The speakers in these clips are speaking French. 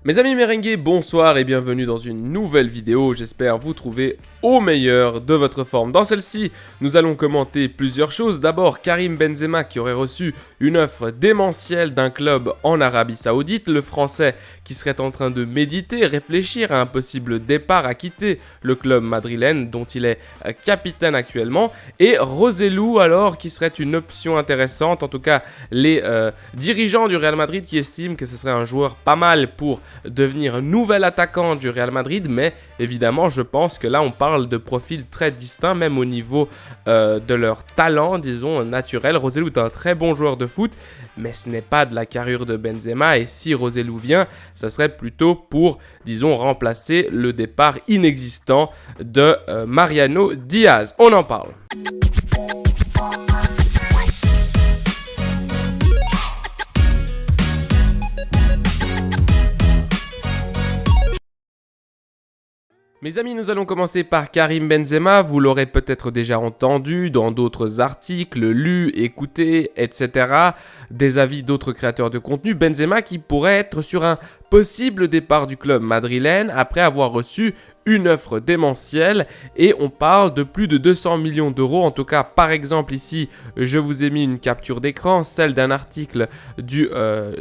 Mes amis merengues, bonsoir et bienvenue dans une nouvelle vidéo, j'espère vous trouver au meilleur de votre forme. Dans celle-ci, nous allons commenter plusieurs choses. D'abord, Karim Benzema qui aurait reçu une offre démentielle d'un club en Arabie Saoudite, le Français qui serait en train de méditer, réfléchir à un possible départ à quitter le club madrilène dont il est capitaine actuellement, et Roselu alors qui serait une option intéressante, en tout cas les dirigeants du Real Madrid qui estiment que ce serait un joueur pas mal pour devenir nouvel attaquant du Real Madrid, mais évidemment je pense que là on parle de profils très distincts, même au niveau de leur talent, disons, naturel. Roselu est un très bon joueur de foot, mais ce n'est pas de la carrure de Benzema, et si Roselu vient, ça serait plutôt pour, disons, remplacer le départ inexistant de Mariano Diaz. On en parle. Mes amis, nous allons commencer par Karim Benzema. Vous l'aurez peut-être déjà entendu dans d'autres articles, lus, écoutés, etc. Des avis d'autres créateurs de contenu. Benzema qui pourrait être sur un possible départ du club madrilène après avoir reçu une offre démentielle, et on parle de plus de 200 millions d'euros. En tout cas, par exemple ici, je vous ai mis une capture d'écran, celle d'un article du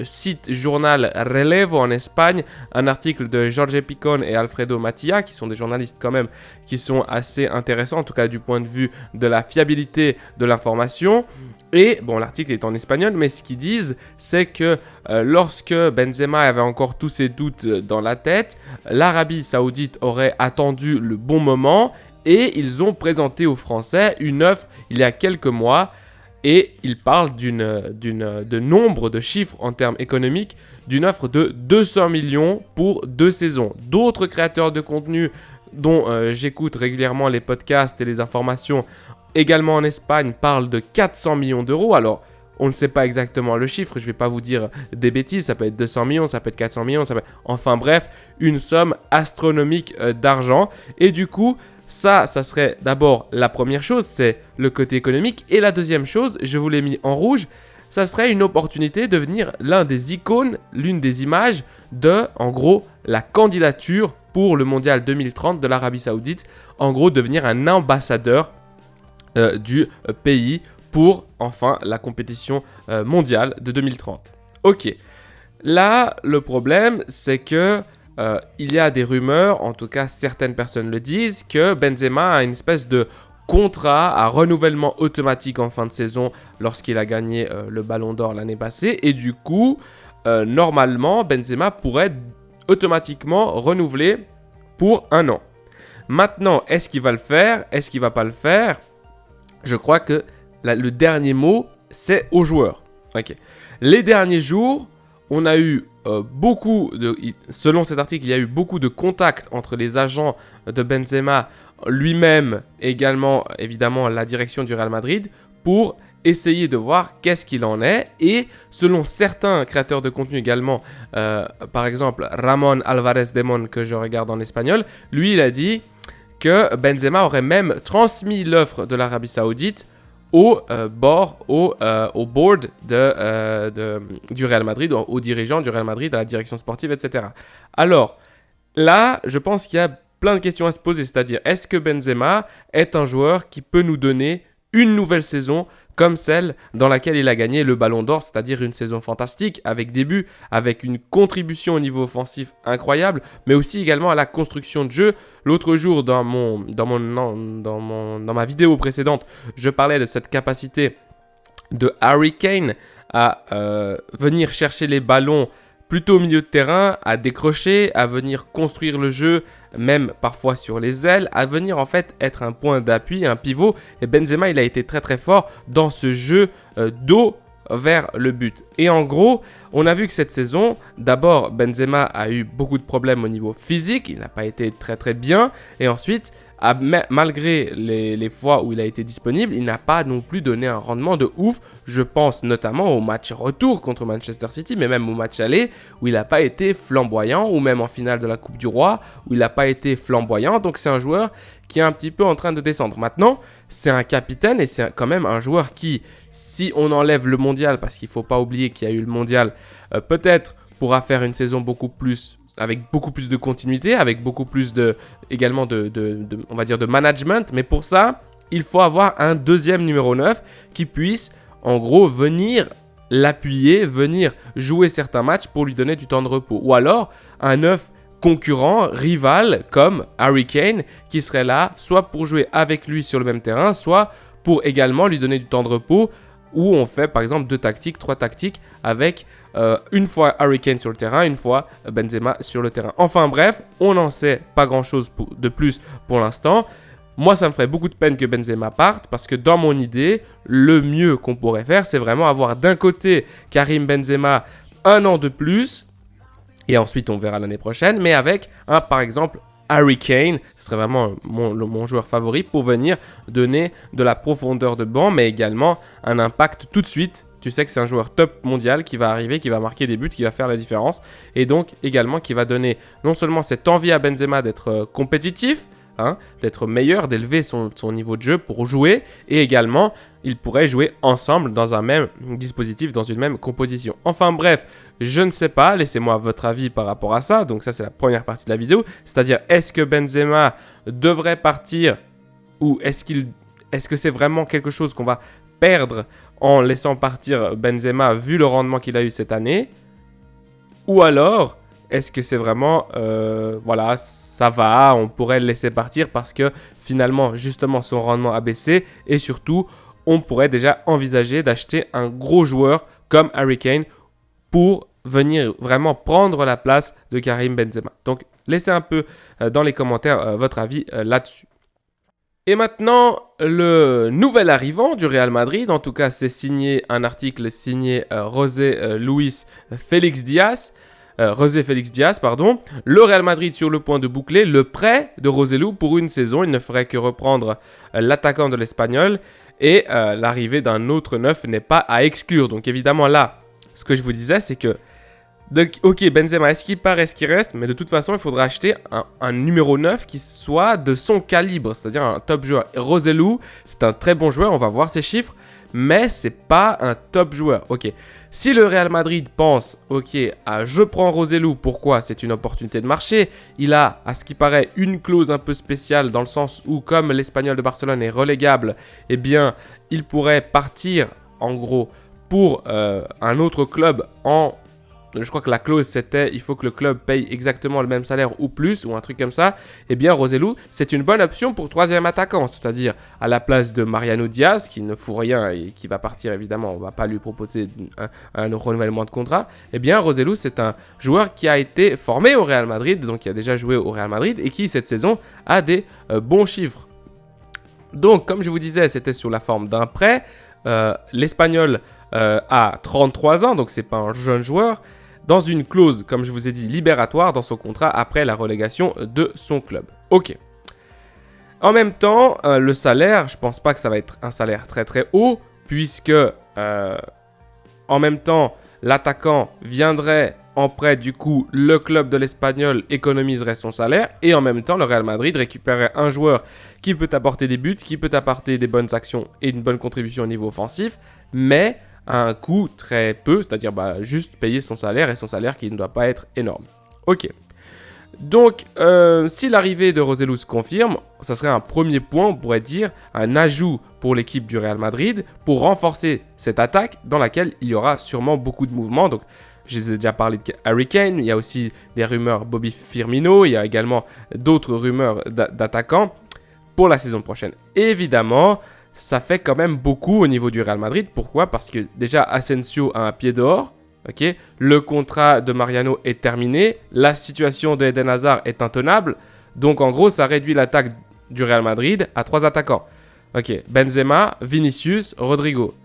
site journal Relevo en Espagne, un article de Jorge Picon et Alfredo Mattia, qui sont des journalistes quand même qui sont assez intéressants, en tout cas du point de vue de la fiabilité de l'information. Et bon, l'article est en espagnol, mais ce qu'ils disent, c'est que lorsque Benzema avait encore tous ses doutes dans la tête, l'Arabie Saoudite aurait attendu le bon moment et ils ont présenté aux Français une offre il y a quelques mois, et ils parlent de nombre de chiffres en termes économiques, d'une offre de 200 millions pour 2 saisons. D'autres créateurs de contenu dont j'écoute régulièrement les podcasts et les informations, également en Espagne, parlent de 400 millions d'euros. Alors, on ne sait pas exactement le chiffre, je ne vais pas vous dire des bêtises, ça peut être 200 millions, ça peut être 400 millions, ça peut être... Enfin bref, une somme astronomique d'argent. Et du coup, ça serait d'abord la première chose, c'est le côté économique. Et la deuxième chose, je vous l'ai mis en rouge, ça serait une opportunité de devenir l'un des icônes, l'une des images de, en gros, la candidature pour le mondial 2030 de l'Arabie Saoudite. En gros, devenir un ambassadeur du pays pour, enfin, la compétition mondiale de 2030. Ok, là, le problème, c'est que il y a des rumeurs, en tout cas certaines personnes le disent, que Benzema a une espèce de contrat à renouvellement automatique en fin de saison lorsqu'il a gagné le Ballon d'Or l'année passée, et du coup, normalement, Benzema pourrait automatiquement renouveler pour 1 an. Maintenant, est-ce qu'il va le faire? Est-ce qu'il va pas le faire? Je crois que le dernier mot, c'est aux joueurs. Okay. Les derniers jours, on a eu selon cet article, il y a eu beaucoup de contacts entre les agents de Benzema, lui-même, également, évidemment, la direction du Real Madrid, pour essayer de voir qu'est-ce qu'il en est. Et selon certains créateurs de contenu également, par exemple Ramon Alvarez Demon, que je regarde en espagnol, lui, il a dit que Benzema aurait même transmis l'offre de l'Arabie Saoudite au board du Real Madrid, aux dirigeants du Real Madrid, à la direction sportive, etc. Alors, là, je pense qu'il y a plein de questions à se poser, c'est-à-dire, est-ce que Benzema est un joueur qui peut nous donner une nouvelle saison comme celle dans laquelle il a gagné le Ballon d'Or, c'est-à-dire une saison fantastique, avec des buts, avec une contribution au niveau offensif incroyable, mais aussi également à la construction de jeu. L'autre jour, dans ma vidéo précédente, je parlais de cette capacité de Harry Kane à venir chercher les ballons plutôt au milieu de terrain, à décrocher, à venir construire le jeu, même parfois sur les ailes, à venir en fait être un point d'appui, un pivot. Et Benzema, il a été très très fort dans ce jeu dos vers le but. Et en gros, on a vu que cette saison, d'abord, Benzema a eu beaucoup de problèmes au niveau physique, il n'a pas été très très bien, et ensuite, malgré les fois où il a été disponible, il n'a pas non plus donné un rendement de ouf. Je pense notamment au match retour contre Manchester City, mais même au match aller où il n'a pas été flamboyant, ou même en finale de la Coupe du Roi où il n'a pas été flamboyant. Donc c'est un joueur qui est un petit peu en train de descendre. Maintenant, c'est un capitaine et c'est quand même un joueur qui, si on enlève le mondial, parce qu'il ne faut pas oublier qu'il y a eu le mondial, peut-être pourra faire une saison beaucoup plus avec beaucoup plus de continuité, avec beaucoup plus également on va dire de management. Mais pour ça, il faut avoir un deuxième numéro 9 qui puisse, en gros, venir l'appuyer, venir jouer certains matchs pour lui donner du temps de repos. Ou alors, un 9 concurrent, rival, comme Harry Kane, qui serait là, soit pour jouer avec lui sur le même terrain, soit pour également lui donner du temps de repos, où on fait par exemple 2 tactiques, 3 tactiques, avec une fois Harry Kane sur le terrain, une fois Benzema sur le terrain. Enfin bref, on n'en sait pas grand-chose de plus pour l'instant. Moi, ça me ferait beaucoup de peine que Benzema parte, parce que dans mon idée, le mieux qu'on pourrait faire, c'est vraiment avoir d'un côté Karim Benzema 1 an de plus, et ensuite on verra l'année prochaine, mais avec par exemple Harry Kane, ce serait vraiment mon joueur favori pour venir donner de la profondeur de banc, mais également un impact tout de suite. Tu sais que c'est un joueur top mondial qui va arriver, qui va marquer des buts, qui va faire la différence, et donc également qui va donner non seulement cette envie à Benzema d'être compétitif, d'être meilleur, d'élever son niveau de jeu pour jouer, et également ils pourraient jouer ensemble dans un même dispositif, dans une même composition. Enfin bref, je ne sais pas, laissez-moi votre avis par rapport à ça. Donc ça, c'est la première partie de la vidéo, c'est-à-dire est-ce que Benzema devrait partir, ou est-ce que c'est vraiment quelque chose qu'on va perdre en laissant partir Benzema vu le rendement qu'il a eu cette année, ou alors est-ce que c'est vraiment, voilà, ça va, on pourrait le laisser partir parce que finalement, justement, son rendement a baissé, et surtout, on pourrait déjà envisager d'acheter un gros joueur comme Harry Kane pour venir vraiment prendre la place de Karim Benzema. Donc, laissez un peu dans les commentaires votre avis là-dessus. Et maintenant, le nouvel arrivant du Real Madrid, en tout cas, c'est un article signé José Félix Diaz. Le Real Madrid sur le point de boucler le prêt de Joselu pour une saison. Il ne ferait que reprendre l'attaquant de l'Espagnol, et l'arrivée d'un autre neuf n'est pas à exclure. Donc évidemment là, ce que je vous disais, c'est que ok, Benzema, est-ce qu'il part, est-ce qu'il reste? Mais de toute façon, il faudra acheter un numéro 9 qui soit de son calibre, c'est-à-dire un top joueur. Joselu, c'est un très bon joueur, on va voir ses chiffres, mais c'est pas un top joueur. Ok, si le Real Madrid pense, ok, je prends Joselu, pourquoi? C'est une opportunité de marché. Il a, à ce qui paraît, une clause un peu spéciale dans le sens où, comme l'Espagnol de Barcelone est relégable, eh bien, il pourrait partir, en gros, pour un autre club je crois que la clause c'était il faut que le club paye exactement le même salaire ou plus, ou un truc comme ça. Eh bien Joselu, c'est une bonne option pour troisième attaquant, c'est-à-dire à la place de Mariano Diaz qui ne fout rien et qui va partir évidemment, on ne va pas lui proposer un renouvellement de contrat. Eh bien Joselu, c'est un joueur qui a été formé au Real Madrid, donc qui a déjà joué au Real Madrid et qui cette saison a des bons chiffres. Donc comme je vous disais, c'était sous la forme d'un prêt. L'Espagnol a 33 ans, donc c'est pas un jeune joueur, dans une clause, comme je vous ai dit, libératoire dans son contrat après la relégation de son club. Ok. En même temps, le salaire, je pense pas que ça va être un salaire très très haut, puisque en même temps, l'attaquant viendrait en prêt, du coup, le club de l'Espagnol économiserait son salaire, et en même temps, le Real Madrid récupérerait un joueur qui peut apporter des buts, qui peut apporter des bonnes actions et une bonne contribution au niveau offensif, mais à un coût très peu, c'est-à-dire juste payer son salaire, et son salaire qui ne doit pas être énorme. Ok. Donc, si l'arrivée de Joselu se confirme, ça serait un premier point, on pourrait dire, un ajout pour l'équipe du Real Madrid, pour renforcer cette attaque dans laquelle il y aura sûrement beaucoup de mouvements. Donc, je vous ai déjà parlé de Harry Kane, il y a aussi des rumeurs Bobby Firmino, il y a également d'autres rumeurs d'attaquants pour la saison prochaine. Évidemment, ça fait quand même beaucoup au niveau du Real Madrid. Pourquoi? Parce que déjà Asensio a un pied dehors. Okay, le contrat de Mariano est terminé. La situation de Eden Hazard est intenable. Donc en gros, ça réduit l'attaque du Real Madrid à 3 attaquants. Ok, Benzema, Vinicius, Rodrigo.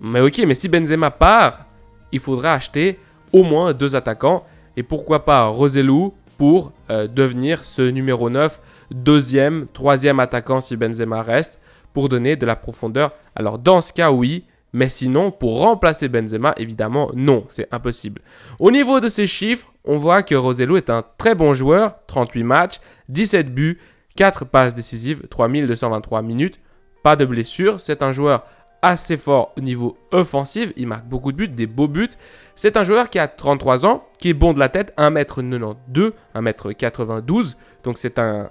Mais ok, mais si Benzema part, il faudra acheter au moins 2 attaquants. Et pourquoi pas Joselu pour devenir ce numéro 9, deuxième, troisième attaquant si Benzema reste, pour donner de la profondeur. Alors dans ce cas, oui. Mais sinon, pour remplacer Benzema, évidemment, non, c'est impossible. Au niveau de ses chiffres, on voit que Joselu est un très bon joueur, 38 matchs, 17 buts, 4 passes décisives, 3223 minutes, pas de blessure. C'est un joueur assez fort au niveau offensif. Il marque beaucoup de buts, des beaux buts. C'est un joueur qui a 33 ans, qui est bon de la tête, 1m92, 1m92. Donc c'est un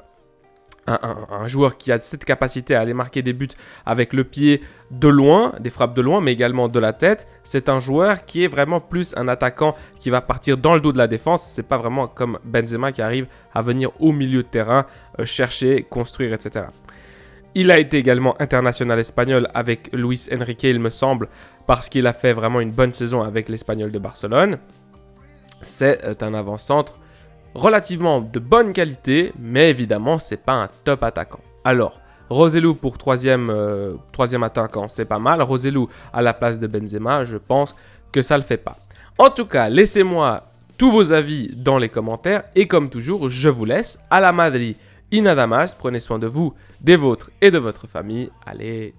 joueur qui a cette capacité à aller marquer des buts avec le pied de loin, des frappes de loin, mais également de la tête. C'est un joueur qui est vraiment plus un attaquant qui va partir dans le dos de la défense. C'est pas vraiment comme Benzema qui arrive à venir au milieu de terrain, chercher, construire, etc. Il a été également international espagnol avec Luis Enrique, il me semble, parce qu'il a fait vraiment une bonne saison avec l'Espagnol de Barcelone. C'est un avant-centre relativement de bonne qualité, mais évidemment, c'est pas un top attaquant. Alors, Roselu pour troisième attaquant, c'est pas mal. Roselu à la place de Benzema, je pense que ça le fait pas. En tout cas, laissez-moi tous vos avis dans les commentaires. Et comme toujours, je vous laisse à la Madrid y nada más. Prenez soin de vous, des vôtres et de votre famille. Allez,